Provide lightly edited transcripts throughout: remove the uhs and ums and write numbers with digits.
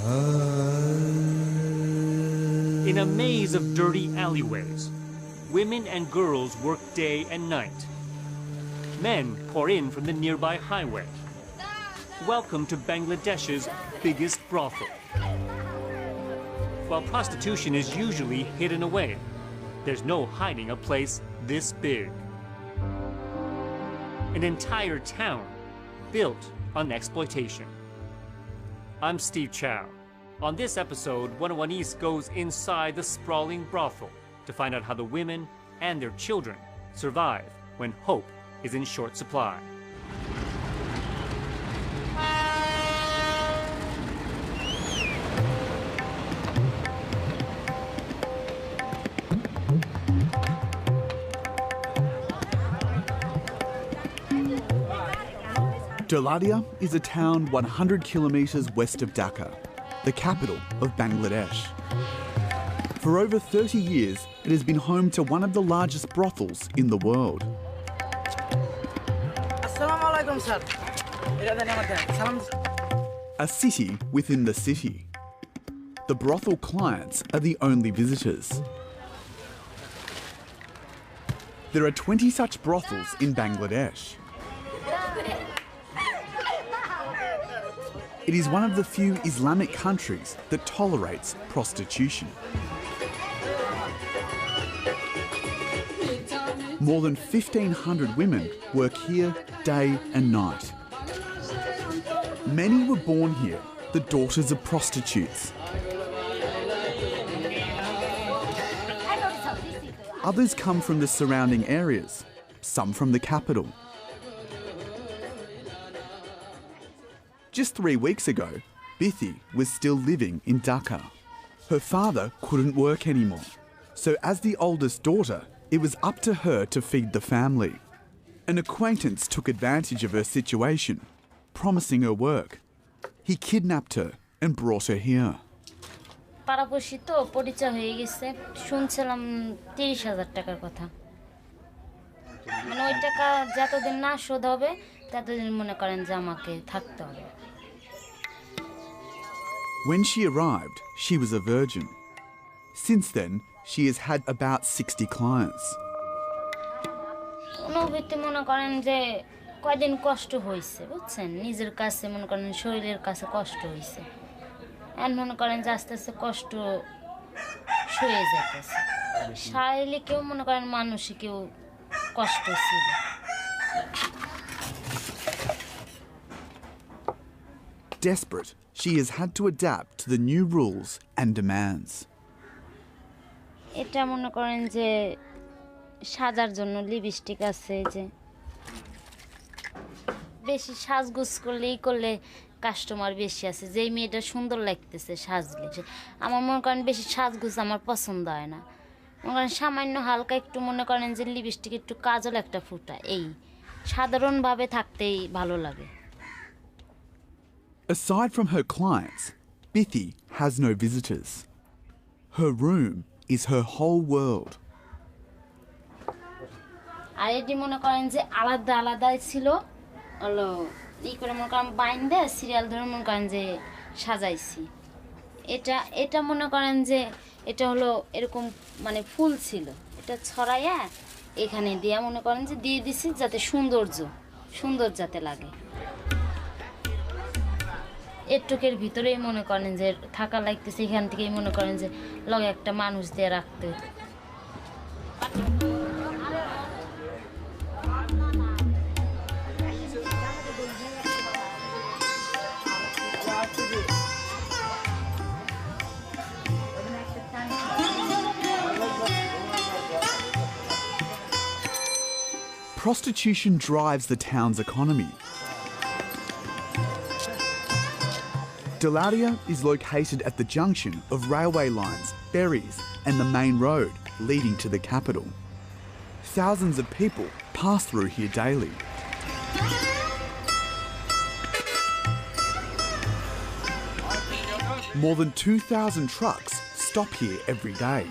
In a maze of dirty alleyways, women and girls work day and night. Men pour in from the nearby highway. Welcome to Bangladesh's biggest brothel. While prostitution is usually hidden away, there's no hiding a place this big. An entire town built on exploitation. I'm Steve Chow. On this episode, 101 East goes inside the sprawling brothel to find out how the women and their children survive when hope is in short supply. Daulatdia is a town 100 kilometres west of Dhaka, the capital of Bangladesh. For over 30 years, it has been home to one of the largest brothels in the world. A city within the city. The brothel clients are the only visitors. There are 20 such brothels in Bangladesh. It is one of the few Islamic countries that tolerates prostitution. More than 1,500 women work here day and night. Many were born here, the daughters of prostitutes. Others come from the surrounding areas, some from the capital. Just 3 weeks ago, Bithi was still living in Dhaka. Her father couldn't work anymore, so as the oldest daughter, it was up to her to feed the family. An acquaintance took advantage of her situation, promising her work. He kidnapped her and brought her here. When she arrived, she was a virgin. Since then, she has had about 60 clients. Desperate, she has had to adapt to the new rules and demands. এটা মনে করেন যে সাজার জন্য lipstick আছে যে বেশি সাজগোজ করলে কাস্টমার বেশি আছে যেই মেয়েটা সুন্দর লাগতেছে সাজলে আমার মনে করেন বেশি সাজগোজ আমার পছন্দ হয় না মনে করেন সামান্য হালকা একটু মনে করেন যে লিপস্টিক একটু কাজল একটা ফুটা এই সাধারণভাবে থাকতেই ভালো লাগে. Aside from her clients, Bithi has no visitors. Her room is her whole world. আর এটি মনে করেন যে আলাদা আলাদা ছিল হলো এই করে মনে করেন বাইন্দে সিরিয়াল ধরে মনে করেন যে সাজাইছি এটা মনে করেন যে এটা হলো এরকম মানে ফুল ছিল এটা ছড়াইয়া এখানে দিয়া মনে করেন যে দিয়ে দিছি যাতে সুন্দর যাতে লাগে এটুকের ভিতরেই মনে করেন যে থাকা লাগতেছে এখান থেকেই মনে করেন যে লগে একটা মানুষ দিয়ে রাখতে Prostitution drives the town's economy. Daulatdia is located at the junction of railway lines, ferries and the main road leading to the capital. Thousands of people pass through here daily. More than 2,000 trucks stop here every day.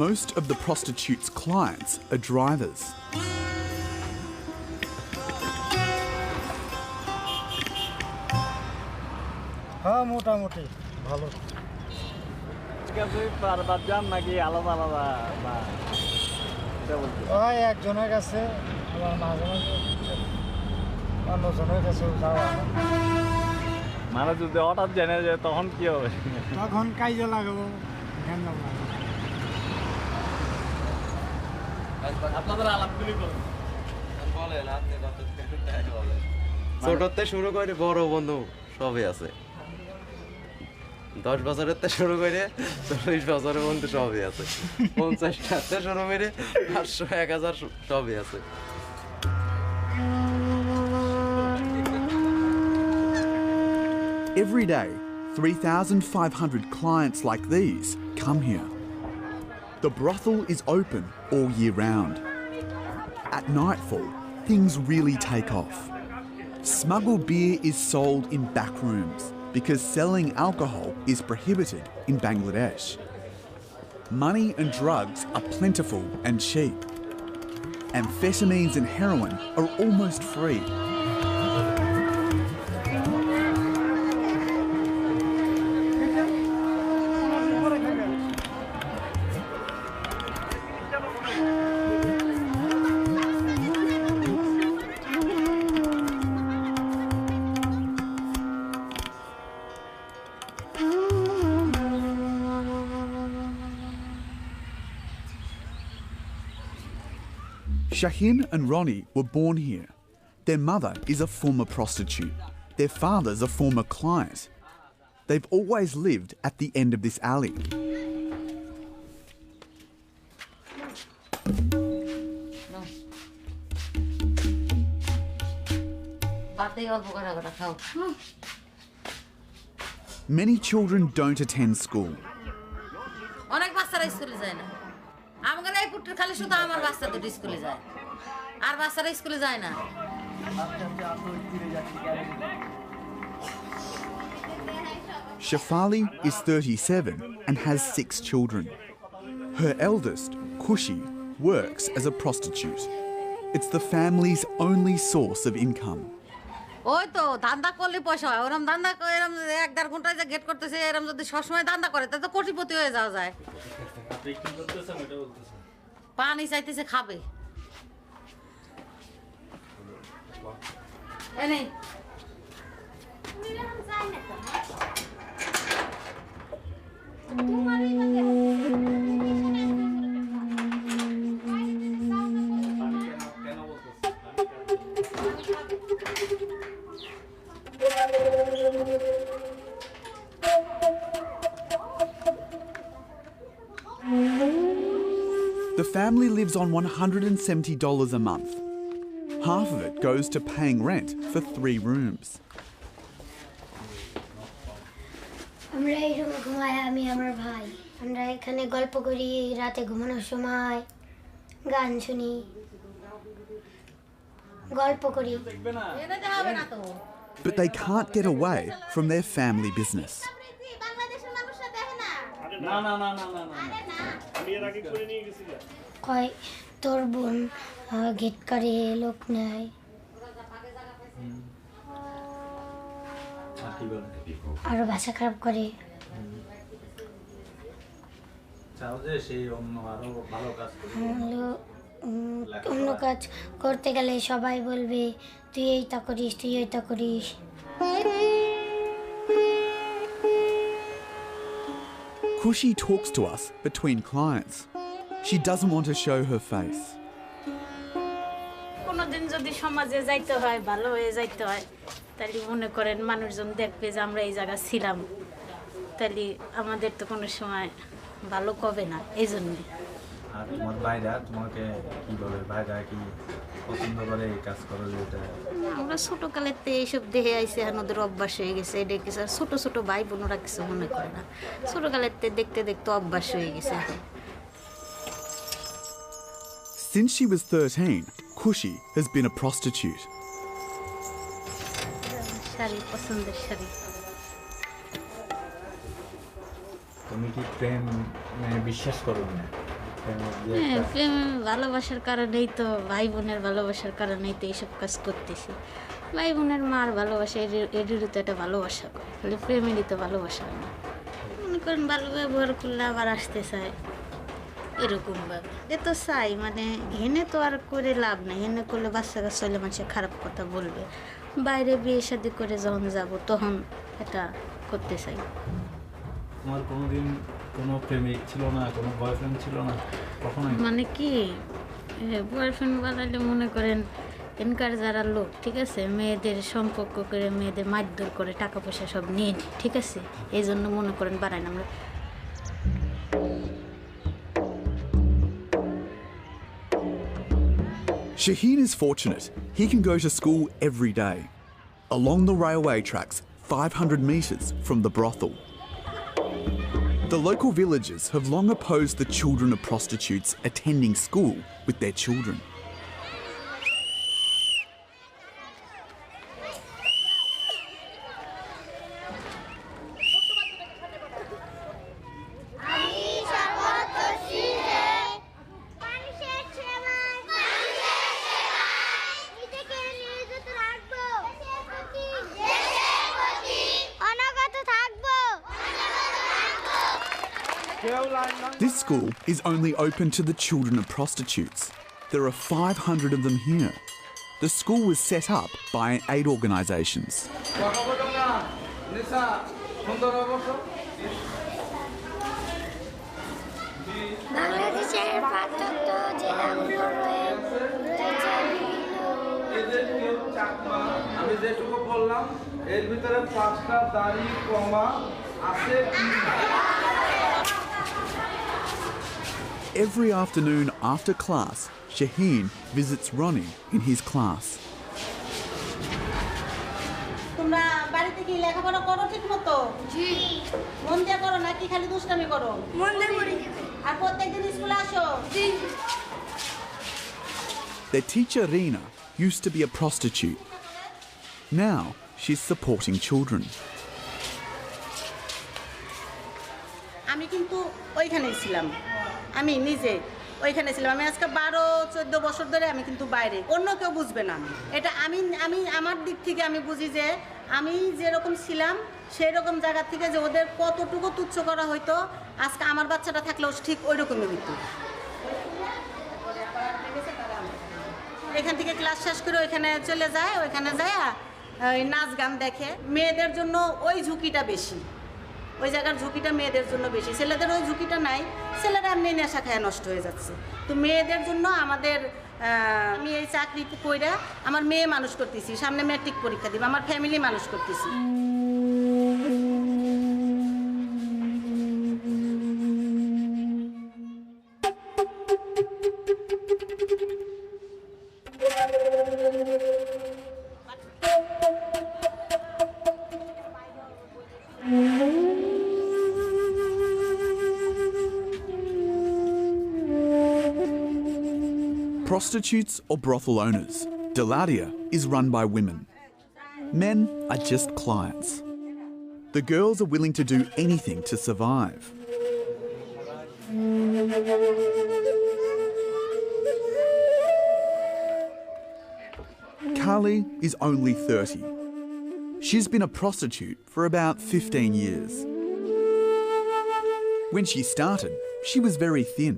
Most of the prostitutes' clients are drivers. হ্যাঁ মোটামুটি ভালো। বারবার যান নাকি আলাদা আলাদা বা ওই একজনের কাছে আবার মাঝে মাঝে অন্যজনের কাছে যাওয়া হয়। মানে যদি হঠাৎ জেনে যায় তখন কি হবে? তখন কাজে লাগাবো, আপনাদের আলাপগুলি বলেন। ছোটতে শুরু করে বড় বন্ধু সবই আছে, 10 বছরের থেকে শুরু করে 40 বছরের বন্ধু সবই আছে, 50 থেকে শুরু করে 500 1000 সবই আছে। Every day, 3,500 clients like these come here. The brothel is open all year round. At nightfall, things really take off. Smuggled beer is sold in back rooms because selling alcohol is prohibited in Bangladesh. Money and drugs are plentiful and cheap. Amphetamines and heroin are almost free. Shaheen and Ronnie were born here. Their mother is a former prostitute. Their father's a former client. They've always lived at the end of this alley. Many children don't attend school. অনেক বাচ্চারা স্কুলে যায় না। আমাদের এই পুত্র খালি শুধু আমার বাচ্চা দুটো স্কুলে যায়, আর বাচ্চারা স্কুলে যায় না। Shafali is 37 and has 6 children. Her eldest, Kushi, works as a prostitute. It's the family's only source of income. ওই তো ধান্দা করলে পয়সা হয়, ওরম ধান্দা এরম 1-1.5 ঘন্টায় যে গেট করতেছে, এরম যদি সবসময় ধান্দা করে তাহলে তো কোটিপতি হয়ে যাওয়া যায়। পানি চাইতেছে খাবে। এনে The family lives on $170 a month. Half of it goes to paying rent for 3 rooms. আমরা এই রুমে ঘুমাই, আমি আমার ভাই। আমরা এখানে গল্প করি, রাতে ঘুমানোর সময় গান শুনি, গল্প করি। এনে হবে না তো। But they can't get away from their family business. কয় তোর বোন গেট করে, লোক নেয়, আরো ভাষা খারাপ করে। অন্য কাজ করতে গেলে সবাই বলবে তুই এইটা করিস, তুই এইটা করিস। Kushi talks to us between clients. She doesn't want to show her face. কোনোদিন যদি সমাজে যাইতে হয়, ভালো হয়ে যাইতে হয়, তাহলে মনে করেন মানুষজন দেখবে যে আমরা এই জায়গা ছিলাম, তাহলে আমাদের তো কোনো সময় ভালো কবে না, এই জন্যে। আর তোমার ভাইরা তোমাকে কি বলে, ভাইরা কি পছন্দ করে এই কাজ করো যেটা? আমরা ছোটকালের থেকে এইসব দেখে আইসি, এখন ওদের অভ্যাস হয়ে গেছে। এটা কিছু আর ছোট ছোট ভাই বোনরা কিছু মনে করে না, ছোটকালের থেকে দেখতে দেখতে অভ্যাস হয়ে গেছে। Since she was 13, Kushi has been a prostitute. Sari, পছন্দের শাড়ি। তুমি কি প্রেম বিশ্বাস করো না? হ্যাঁ প্রেম ভালোবাসার কারণেই তো ভাই বোনের ভালোবাসার কারণেই তো এইসব কাজ করতেছি ভাই বোনের মার ভালোবাসা এদেরও তো একটা ভালোবাসা করে খালি প্রেমেরই তো ভালোবাসা না মনে করেন ভালো ব্যবহার করলে আবার আসতে চায় এরকমভাবে এ তো চাই মানে হেনে তো আর করে লাভ নাই হেনে করলে বাচ্চা কাচ্চা হলে মানুষে খারাপ কথা বলবে বাইরে বিয়ে শাদী করে যখন যাব তখন এটা করতে চাই তোমার কোনোদিন কোনো প্রেমিক ছিল না কোনো বয়ফ্রেন্ড ছিল না কখনোই মানে কি বয়ফ্রেন্ড বানাইলে মনে করেন এনকার যারা লোক ঠিক আছে মেয়েদের সম্পর্ক করে মেয়েদের মারধর করে টাকা পয়সা সব নিয়ে নেয় ঠিক আছে এই জন্য মনে করেন বানাই না আমরা Shaheen is fortunate. He can go to school every day. Along the railway tracks, 500 metres from the brothel. The local villagers have long opposed the children of prostitutes attending school with their children. This school is only open to the children of prostitutes. There are 500 of them here. The school was set up by aid organisations. বাংলাদেশের পার্থক্য জেলাগুলো রয়েছে আমি যেটুকু বললাম এর ভিতরে 5টা দাড়ি কমা আছে Every afternoon after class, Shaheen visits Ronnie in his class. তোমরা বাড়িতে কি লেখাপড়া করো ঠিকমতো? জি। মন দিয়ে করো নাকি খালি দুষ্টামি করো? মন দিয়ে করি। আর প্রত্যেকদিন স্কুলে আসো? জি। Their teacher Rina used to be a prostitute. Now she's supporting children. আমি কিন্তু ওইখানেই ছিলাম আমি নিজে ওইখানে ছিলাম আমি আজকে 12-14 বছর ধরে আমি কিন্তু বাইরে অন্য কেউ বুঝবে না এটা আমি আমি আমার দিক থেকে আমি বুঝি যে আমি যেরকম ছিলাম সেই রকম জায়গা থেকে যে ওদের কতটুকু তুচ্ছ করা হয়তো আজকে আমার বাচ্চাটা থাকলেও ঠিক ওই রকমই হইতো এখান থেকে ক্লাস শেষ করে ওইখানে চলে যায় ওইখানে যায় ওই নাচ গান দেখে মেয়েদের জন্য ওই ঝুঁকিটা বেশি ওই জায়গার ঝুঁকিটা মেয়েদের জন্য বেশি ছেলেদের ওই ঝুঁকিটা নাই ছেলেরা এমনি নেশা খায় নষ্ট হয়ে যাচ্ছে তো মেয়েদের জন্য আমাদের আমি এই চাকরি কইরা আমার মেয়ে মানুষ করতেছি সামনে ম্যাট্রিক পরীক্ষা দিব আমার ফ্যামিলি মানুষ করতেছি Prostitutes or brothel owners, daulatdia is run by women. Men are just clients. The girls are willing to do anything to survive. Carly is only 30. She's been a prostitute for about 15 years. When she started, she was very thin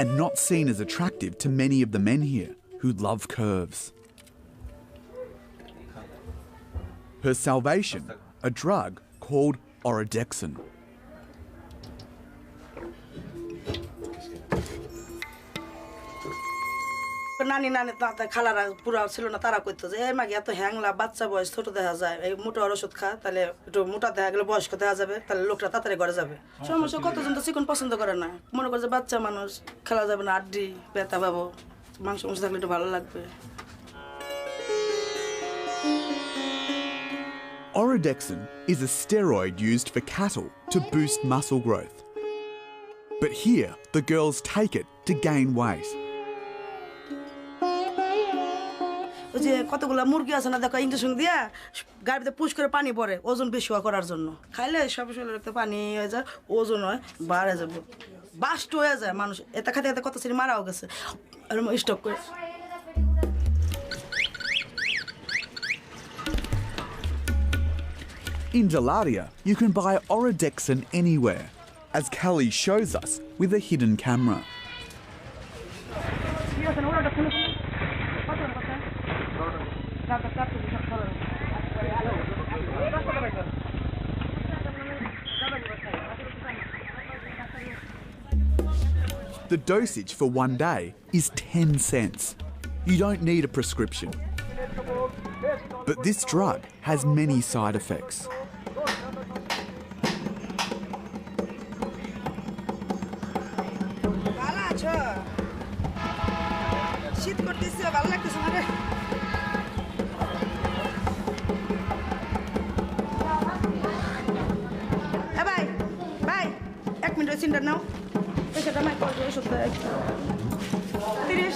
and not seen as attractive to many of the men here who love curves. Her salvation, a drug called Orodexon. নানি নানি খালারা পুরা ছিল না তারা কইতো যে এই মাগি এত হ্যাংলা বাচ্চা বয়স ছোট দেখা যায় এই মোটা ওষুধ খা তাহলে একটু মোটা দেখা গেলে বয়স্ক দেখা যাবে তাহলে লোকটা তাড়াতাড়ি ঘরে যাবে সমস্যা কতজন তো চিকন পছন্দ করে না মনে করে যে বাচ্চা মানুষ খেলা যাবে না আড্ডি ব্যথা পাবো মাংস মাংস থাকলে একটু ভালো লাগবে Orodexon is a steroid used for cattle to boost muscle growth. But here, the girls take it to gain weight. ওই যে কতগুলা মুরগি আছে না দেখো ইঞ্জেকশন দিয়া গাড়িতে পুশ করে পানি পড়ে ওজন বেশি হওয়া করার জন্য খাইলে সব শরীরে পানি হয়ে যায় ওজন হয় বাড়ে যাবে বাস্ট হয়ে যায় মানুষ এটা খাতে খাতে কত ছেলে মারাও গেছে আর স্টক করে In Daulatdia, you can buy Orodexon anywhere, as Kelly shows us with a hidden camera. The dosage for one day is 10 cents. You don't need a prescription. But this drug has many side effects. চিন্তা নাও এটা my call করে সত্যি 30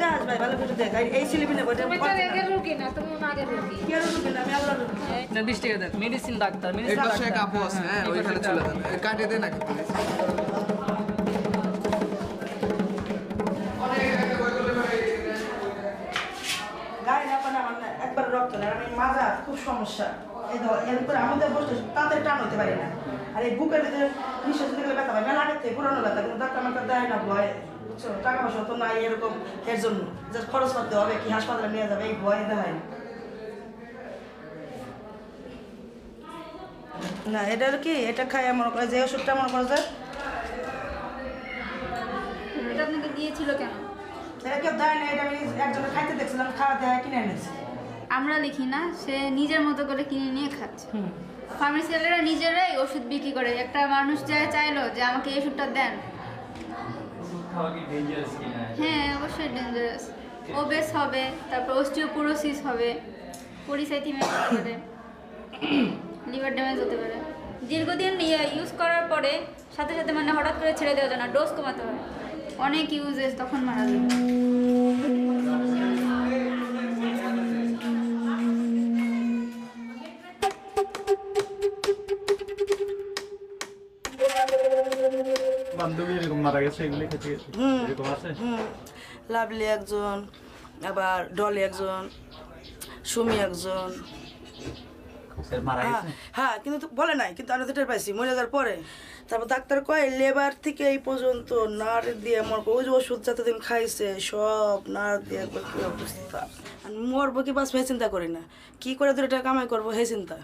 দাস ভাই ভালো করে দেখ এই ছেলেপিনে বটে তুমি তো আগের রোগী না তুমি আগের রোগী কি রোগী না আমি আল্লাহর রোগী না 20 টাকা দেন মেডিসিন ডাক্তার মেডিসিন ডাক্তার এক আপু আছে হ্যাঁ ওইখানে চলে যান কাটে দেন নাকি গায় না পানা মানে একবার রক্ত না আমি মাজা খুব সমস্যা এই ধর এরপর আমাদের বসে তাতে টান হতে পারি না আর এই বুকের ভিতরে নিঃশ্বাস নিতে গেলে ব্যথা পাই মেলা আগের থেকে পুরানো ব্যথা কিন্তু ডাক্তার আমাকে দেয় না ভয় বুঝছো টাকা পয়সা তো নাই এরকম এর জন্য যে খরচ করতে হবে কি হাসপাতালে নিয়ে যাবে এই ভয় দেখায় না এটা কি এটা খাই মনে করে যে ওষুধটা মনে করে যে এটা আপনাকে দিয়েছিল কেন এটা কেউ দেয় না এটা আমি একজনের খাইতে দেখছিলাম খাওয়া দেয় কিনে এনেছি আমরা লিখি না সে নিজের মতো করে কিনে নিয়ে খাচ্ছে ফার্মাসিওয়ালারা নিজেরাই ওষুধ বিক্রি করে একটা মানুষ চাইলো যে আমাকে এই ওষুধটা দেন হ্যাঁ অবশ্যই ডেঞ্জারাস ওবেস হবে তারপর অস্টিওপোরোসিস হবে পলিসাইথেমিয়া হতে পারে লিভার ড্যামেজ হতে পারে দীর্ঘদিন ইউজ করার পরে সাথে সাথে মানে হঠাৎ করে ছেড়ে দেওয়া যায় না ডোজ কমাতে হয় অনেক ইউজেস তখন মারা যাবে বান্ধবী এরকম মারা গেছে এগুলি খেতে গেছে এরকম আছে লাভলি একজন আবার ডলি একজন সুমি একজন হ্যাঁ কিন্তু বলে নাই কিন্তু আমি তো টের পাইছি মরে যাওয়ার পরে তারপর ডাক্তার কয় লেবার থেকে এই পর্যন্ত নার্ভ দিয়ে মর ওই যে ওষুধ যতদিন খাইছে সব নার্ভ দিয়ে একবার কি অবস্থা আর মরবো কি বাঁচবো হে চিন্তা করি না কি করে 2 টাকা কামাই করবো হে চিন্তা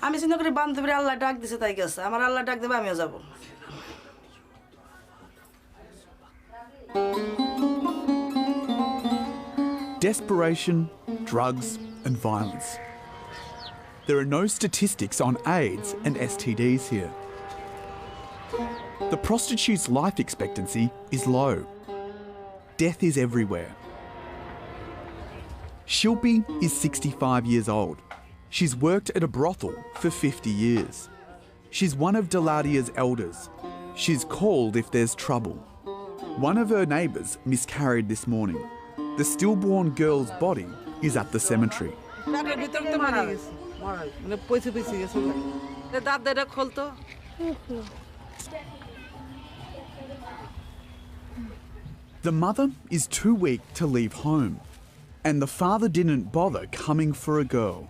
আমি চিন্তা করি বান্ধবীর আল্লাহ ডাক দিছে তাই গেছে আমার আল্লাহ ডাক দেবে আমিও যাব Desperation, drugs and violence. There are no statistics on AIDS and STDs here. The prostitute's life expectancy is low. Death is everywhere. Shilpi is 65 years old. She's worked at a brothel for 50 years. She's one of Daulatdia's elders. She's called if there's trouble. One of her neighbours miscarried this morning. The stillborn girl's body is at the cemetery. The mother is too weak to leave home, and the father didn't bother coming for a girl.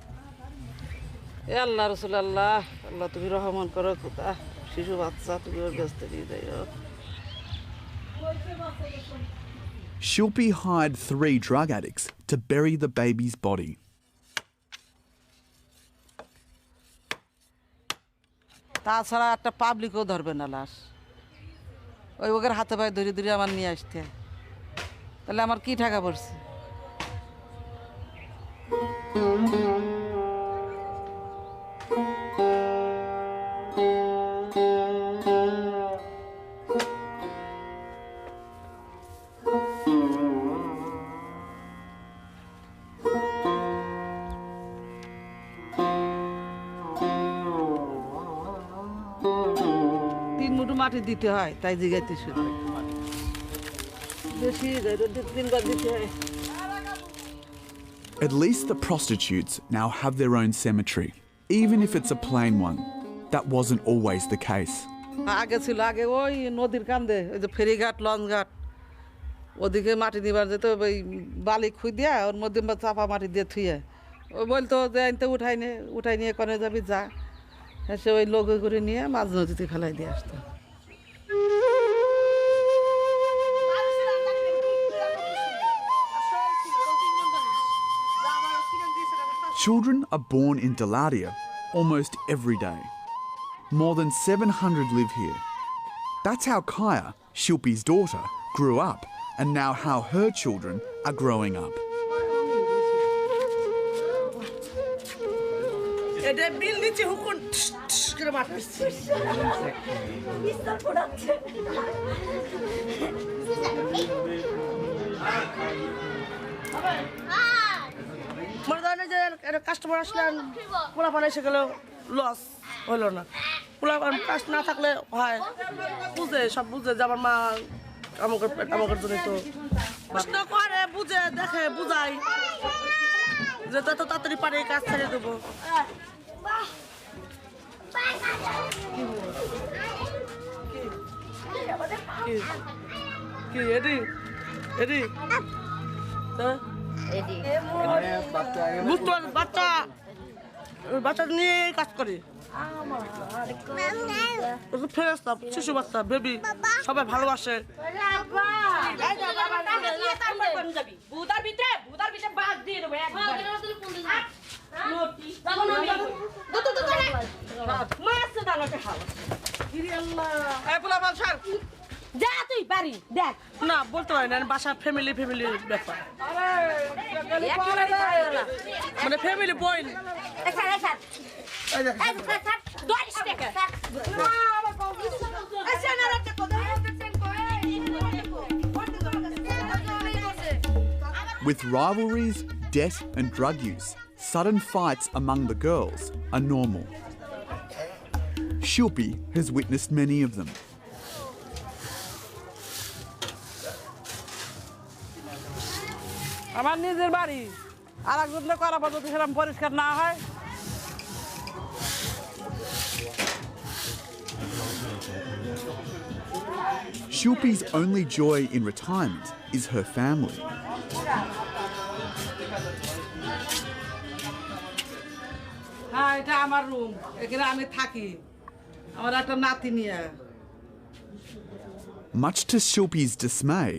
আল্লাহ রাসূলুল্লাহ আল্লাহ তুমি রহমান করো খোদা শিশু বাচ্চা তুমি ওর ব্যস্ত দিয়ে দাও Shilpi hired 3 drug addicts to bury the baby's body. তাছাড়া একটা পাবলিকও ধরবে না লাশ ওই ওদের হাতে পায়ে ধরে ধরে আমার নিয়ে আসতে তাহলে আমার কি টাকা পড়ছে 3 মুঠো মাটি দিতে হয় তাই জিগাইতে শুরু বেশি 3 বার দিতে হয় At least the prostitutes now have their own cemetery, even if it's a plain one. that wasn't always the case. আগে ছিল আগে ওই নদীর কান্দে ওই যে ফেরিঘাট লঞ্চঘাট ওদিকে মাটি দিবার যেত ওই বালি খুই দিয়া ওর মধ্যে চাপা মাটি দিয়ে থুয়ে ও বলতো যে আনতে উঠাই নিয়ে কনে যাবি যা সে ওই লোক করে নিয়ে মাঝ নদীতে ফেলাই দিয়ে আসতো Children are born in daulatdia almost every day. More than 700 live here. That's how Kaya, Shilpi's daughter, grew up, and now how her children are growing up. মনে ধরেন যে একটা কাস্টমার আসলেন পোলাপান এসে গেল লস হইল না পোলাপান কাজ না থাকলে হয় বুঝে সব বুঝে যে আমার মা আমাকে জন্য তো প্রশ্ন করে বুঝে দেখে বুঝাই যে তত তাড়াতাড়ি পারে কাজ ছেড়ে দেবো কি এডি এডি বাচ্চা নিয়ে কাজ করে ফেরেশতা শিশু বাচ্চা বেবি সবাই ভালোবাসে যা তুই বাড়ি দেখ না বলতে পারি না বাসা ফ্যামিলি ব্যাপার মানে ফ্যামিলি বই With rivalries, debt and drug use, sudden fights among the girls are normal. Shilpi has witnessed many of them. আমার নিজের বাড়ি আর একজন করা পদ্ধতি সেরকম পরিষ্কার না হয় Shilpi's only joy in retirement is her family. হ্যাঁ এটা আমার রুম এখানে আমি থাকি আমার একটা নাতি নিয়ে Much to Shilpi's dismay,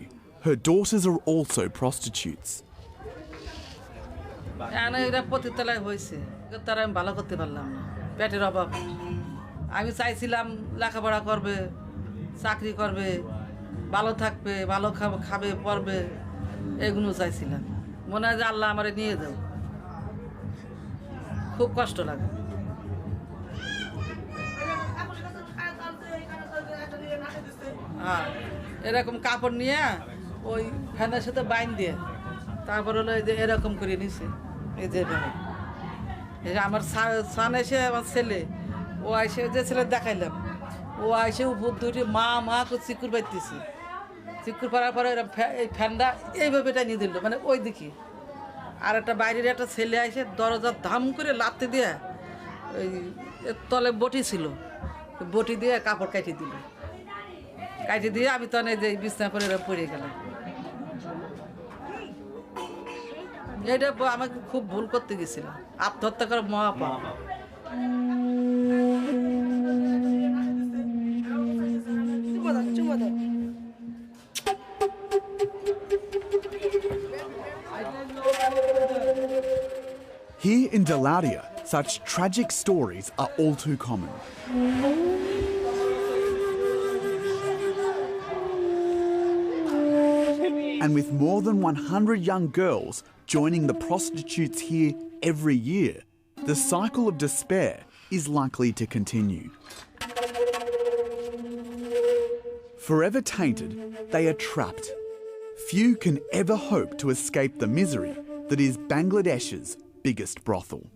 her daughters are also prostitutes. এরা পতিতলায় হয়েছে তারা আমি ভালো করতে পারলাম না পেটের অভাব আমি চাইছিলাম লেখাপড়া করবে চাকরি করবে ভালো থাকবে ভালো খাবে পড়বে এগুলো চাইছিলাম মনে হয় যে আল্লাহ আমারে নিয়ে যাও খুব কষ্ট লাগে হ্যাঁ এরকম কাপড় নিয়ে ওই ফ্যানের সাথে বাইন দিয়ে তারপর হলো এই যে এরকম করে নিছে এই যে আমার সান এসে আমার ছেলে ও এসে যে ছেলে দেখাইলাম ও এসে উপর দুটি মা করে চিকুর পাইতেছে চিকুর পাড়ার পরে এই ফ্যানটা এইভাবে টানিয়ে দিল মানে ওই দিকে আর একটা বাইরের একটা ছেলে এসে দরজা ধাম করে লাথি দিয়ে ওই তলে বটি ছিল বটি দিয়ে কাপড় কাটিয়ে দিল কাটিয়ে দিয়ে আমি তখন এই যে বিছনা করে পড়ে গেলাম এটা আমাকে খুব ভুল করতে গেছিলাম আত্মহত্যা করার মহাপাপ Here in daulatdia, such tragic stories are all too common. And with more than 100 young girls joining the prostitutes here every year, the cycle of despair is likely to continue. Forever tainted, they are trapped. Few can ever hope to escape the misery that is Bangladesh's biggest brothel.